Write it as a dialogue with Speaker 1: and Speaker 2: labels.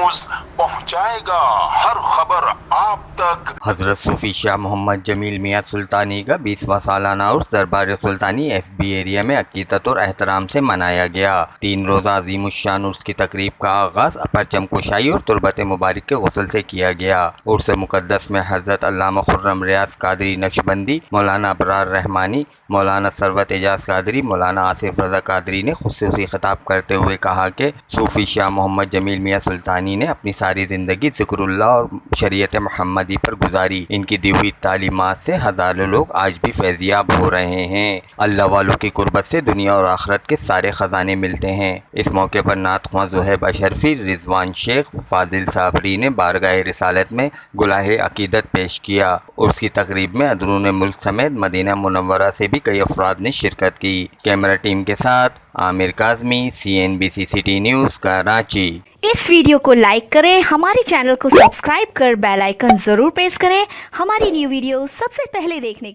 Speaker 1: News पहुंचाएगा हर खबर आप तक।
Speaker 2: हजरत सूफी शाह मोहम्मद जमील मियाँ सुल्तानी का 20वां सालाना उर्स दरबार सुल्तानी FB एरिया में अकीदत और एहतराम से मनाया गया। 3 रोज़ा अज़ीमुश्शान उर्स की तकरीब का आगाज़ परचम कुशाई और तुरबत मुबारक के गुस्ल से किया गया। उर्स मुक़द्दस में हज़रत अल्लामा खुर्रम रियाज़ कादरी नक्शबंदी, मौलाना अबरार रहमानी, मौलाना सरवत एजाज़ कादरी, मौलाना आसिफ रज़ा कादरी ने खुसूसी खिताब करते हुए कहा कि सूफी शाह मोहम्मद जमील मियाँ सुल्तानी ने अपनी सारी ज़िंदगी ज़िक्रुल्लाह और शरीयत मुहम्मदी पर गुजारी। इनकी दी हुई तालीमात से हज़ारों लोग आज भी फैज़याब हो रहे हैं। अल्लाह वालों की कुर्बत से दुनिया और आखिरत के सारे ख़जाने मिलते हैं। इस मौके पर नात ख्वां ज़ुहैब अशरफी, रिजवान शेख, फाजिल साबरी ने बारगाह रिसालत में गुलाहे अकीदत पेश किया। उसकी तकरीब में अंदरून मुल्क समेत मदीना मुनव्वरा से भी कई अफराद ने शिरकत की। कैमरा टीम के साथ Aamir Kazmi, CNBC city news, Karachi.
Speaker 3: इस वीडियो को लाइक करें, हमारे चैनल को सब्सक्राइब कर बेल आइकन जरूर प्रेस करें हमारी न्यू वीडियो सबसे पहले देखने के लिए।